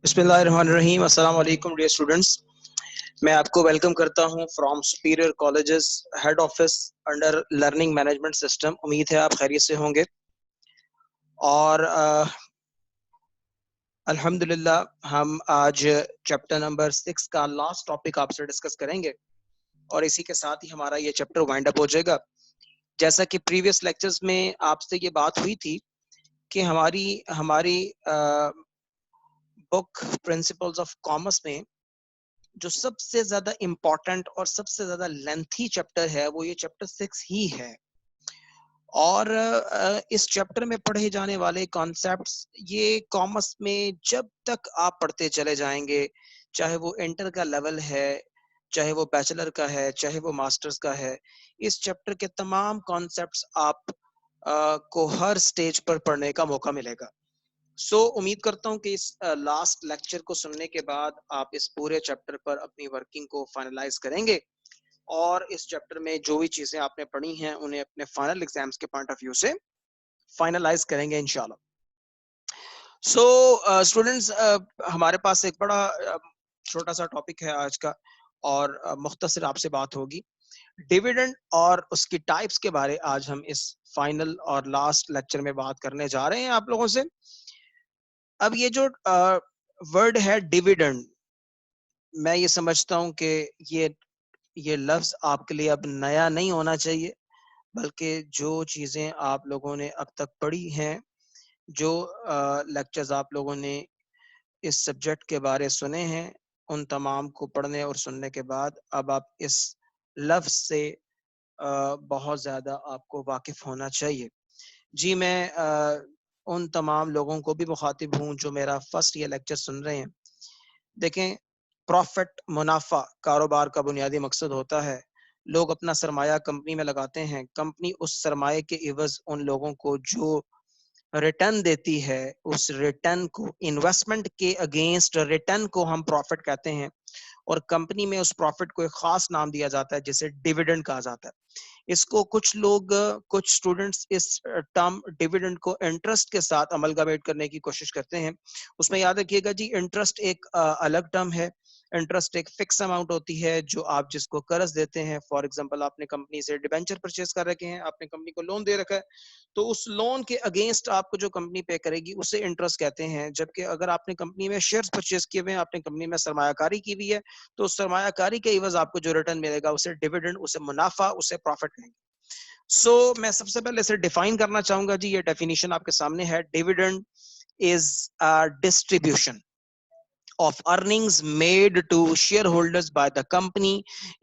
بسم اللہ الرحمن الرحیم. السلام علیکم ڈیئر اسٹوڈنٹس. میں آپ کو ویلکم کرتا ہوں from superior colleges head office under learning management system. امید ہے آپ خیریت سے ہوں گے اور الحمدللہ ہم آج چیپٹر نمبر 6 کا لاسٹ ٹاپک آپ سے ڈسکس کریں گے اور اسی کے ساتھ ہی ہمارا یہ چیپٹر وائنڈ اپ ہو جائے گا. جیسا کہ پریویس لیکچرز میں آپ سے یہ بات ہوئی تھی کہ ہماری بک پرنسپلز آف کامرس میں جو سب سے زیادہ امپورٹنٹ اور سب سے زیادہ لینتھی چیپٹر ہے وہ یہ چیپٹر 6 ہی ہے. اور اس چیپٹر میں پڑھے جانے والے کانسیپٹس یہ کامرس میں جب تک آپ پڑھتے چلے جائیں گے, چاہے وہ انٹر کا لیول ہے, چاہے وہ بیچلر کا ہے, چاہے وہ ماسٹرز کا ہے, اس چیپٹر کے تمام کانسیپٹس آپ کو ہر سٹیج پر پڑھنے کا موقع ملے گا. امید کرتا ہوں کہ اس لاسٹ لیکچر کو سننے کے بعد آپ اس پورے چیپٹر پر اپنی ورکنگ کو فائنلائز کریں گے اور اس چیپٹر میں جو بھی چیزیں آپ نے پڑھی ہیں انہیں اپنے فائنل ایگزامز کے پوائنٹ آف ویو سے فائنلائز کریں گے انشاءاللہ. اسٹوڈنٹس, ہمارے پاس ایک بڑا چھوٹا سا ٹاپک ہے آج کا اور مختصر آپ سے بات ہوگی. ڈیویڈنڈ اور اس کی ٹائپس کے بارے آج ہم اس فائنل اور لاسٹ لیکچر میں بات کرنے جا رہے ہیں آپ لوگوں سے. اب یہ جو ورڈ ہے ڈیویڈنڈ, میں یہ سمجھتا ہوں کہ یہ لفظ آپ کے لیے اب نیا نہیں ہونا چاہیے, بلکہ جو چیزیں آپ لوگوں نے اب تک پڑھی ہیں, جو لیکچرز آپ لوگوں نے اس سبجیکٹ کے بارے سنے ہیں, ان تمام کو پڑھنے اور سننے کے بعد اب آپ اس لفظ سے بہت زیادہ آپ کو واقف ہونا چاہیے. جی, میں ان تمام لوگوں کو بھی مخاطب ہوں جو میرا فرسٹ یہ لیکچر سن رہے ہیں. دیکھیں, پروفٹ منافع کاروبار کا بنیادی مقصد ہوتا ہے. لوگ اپنا سرمایہ کمپنی میں لگاتے ہیں, کمپنی اس سرمایہ کے عوض ان لوگوں کو جو ریٹرن دیتی ہے اس ریٹرن کو, انویسٹمنٹ کے اگینسٹ ریٹرن کو ہم پروفٹ کہتے ہیں, اور کمپنی میں اس پروفٹ کو ایک خاص نام دیا جاتا ہے جسے ڈیویڈنڈ کہا جاتا ہے. اس کو کچھ اسٹوڈنٹس اس ٹرم ڈیویڈنڈ کو انٹرسٹ کے ساتھ املگامیٹ کرنے کی کوشش کرتے ہیں. اس میں یاد رکھیے گا جی, انٹرسٹ ایک الگ ٹرم ہے. انٹرسٹ ایک فکس اماؤنٹ ہوتی ہے جو آپ جس کو قرض دیتے ہیں. فار ایگزامپل, آپ نے کمپنی سے ڈیبینچر پرچیز کر رکھے ہیں, آپ نے کمپنی کو لون دے رکھا ہے, تو اس لون کے اگینسٹ آپ کو جو کمپنی پے کرے گی اسے انٹرسٹ کہتے ہیں. جبکہ اگر آپ نے کمپنی میں شیئرز پرچیز کیے ہوئے ہیں, آپ نے کمپنی میں سرمایہ کاری کی ہوئی ہے, تو سرمایہ کاری کے عوض آپ کو جو ریٹرن ملے گا اسے ڈیویڈنڈ, اسے منافع, اسے پروفٹ کہیں گے. میں سب سے پہلے اسے ڈیفائن کرنا چاہوں گا. جی, یہ ڈیفینیشن آپ کے سامنے ہے. Dividend is distribution of earnings made to shareholders by the company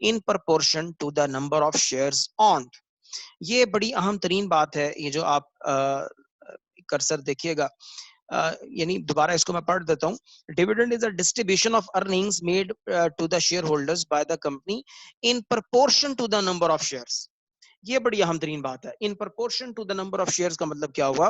in proportion to the number of shares owned. یہ بڑی اہم ترین بات ہے. یہ جو آپ کرسر دیکھیے گا, یعنی دوبارہ اس کو میں پڑھ دیتا ہوں. Dividend is a distribution of earnings made to the shareholders by the company in proportion to the number of shares. یہ بڑی اہم ترین بات ہے. In proportion to the number of shares کا مطلب کیا ہوا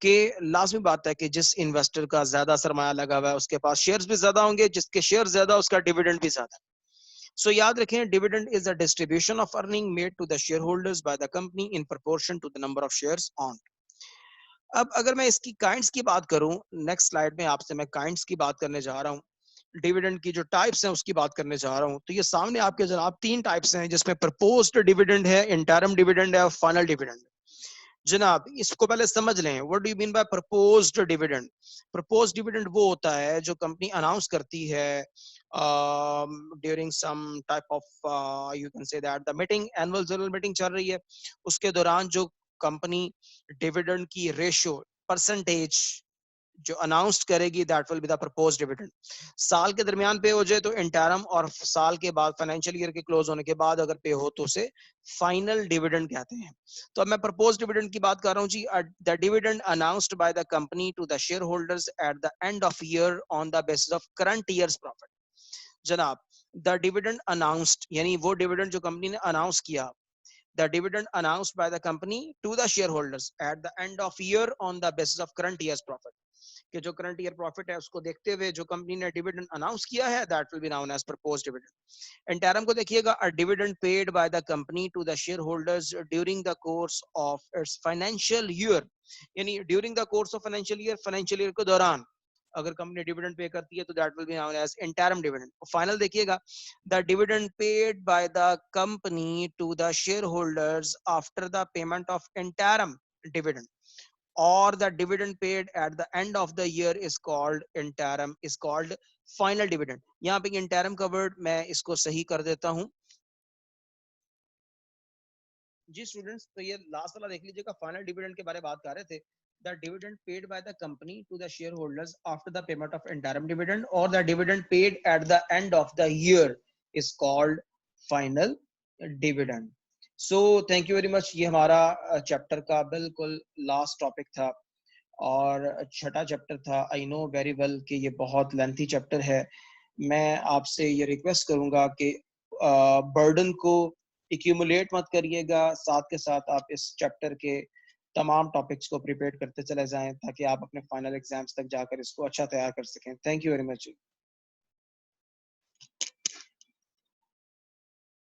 کہ لازمی بات ہے کہ جس انویسٹر کا زیادہ سرمایہ لگا ہوا ہے اس کے پاس شیئرز بھی زیادہ ہوں گے, جس کے شیئر زیادہ اس کا ڈیویڈنڈ بھی زیادہ. یاد رکھیں, dividend is a distribution of earning made to the shareholders by the company in proportion to the number of shares owned. اب اگر میں اس کی کائنڈس کی بات کروں, نیکسٹ سلائیڈ میں آپ سے میں کائنڈس کی بات کرنے جا رہا ہوں, ڈیویڈنڈ کی جو ٹائپس ہیں اس کی بات کرنے جا رہا ہوں. تو یہ سامنے آپ کے جناب 3 ٹائپس ہیں, جس میں پرپوزڈ ڈیویڈنڈ ہے, انٹرم ڈیویڈنڈ ہے اور فائنل ڈیویڈنڈ. جناب اس کو پہلے سمجھ لیں, what do you mean by proposed dividend? proposed dividend وہ ہوتا ہے جو کمپنی اناؤنس کرتی ہے during some type of you can say that the meeting, annual general meeting چل رہی ہے, اس کے دوران جو کمپنی ڈیویڈنڈ کی ریشو پرسنٹیج جو اناؤنس کرے گی, that will be the proposed dividend. سال کے درمیان پے ہو جائے تو انٹرم, اور سال کے بعد فائنینشیل ایئر کے کلوز ہونے کے بعد اگر پے ہو تو اسے فائنل ڈیویڈنڈ کہتے ہیں. تو اب میں پرپوز ڈیویڈنڈ کی بات کر رہا ہوں جی. the dividend announced by the company to the shareholders at the end of year on the basis of current year's profit. جناب, the dividend announced یعنی وہ ڈیویڈنڈ جو کمپنی نے اناؤنس کیا, the dividend announced by the company to the shareholders at the end of year on the basis of current year's profit. کہ جو current year profit ہے اس کو دیکھتے ہوئے جو کمپنی نے ڈیویڈنڈ اناؤنس کیا ہے, that will be known as proposed dividend. Interim کو دیکھیے گا, a dividend paid by the company to the shareholders during the course of its financial year. یعنی during the course of financial year کے دوران اگر company dividend pay کرتی ہے تو that will be known as interim dividend. Final دیکھیے گا, the dividend paid by the company to the shareholders after the payment of interim dividend or the dividend paid at the end of the year is called final dividend. یہاں پہ interim کا word میں اس کو صحیح کر دیتا ہوں. جی students, تو یہ لاسٹ والا دیکھ لیجیے گا, فائنل ڈیویڈنڈ کے بارے میں بات کر رہے تھے. The dividend paid by the company to the shareholders after the payment of interim dividend or the dividend paid at the end of the year is called final dividend. So thank you very much. یہ ہمارا chapter کا بالکل last topic تھا اور چھٹا chapter تھا. I know very well کہ یہ بہت لینتھی چیپٹر ہے. میں آپ سے یہ ریکویسٹ کروں گا کہ برڈن کو ایکیومولیٹ مت کریے گا, ساتھ کے ساتھ آپ اس چیپٹر کے تمام ٹاپکس کو پریپیئر کرتے چلے جائیں تاکہ آپ اپنے فائنل ایگزامس تک جا کر اس کو اچھا تیار کر سکیں. Thank you very much.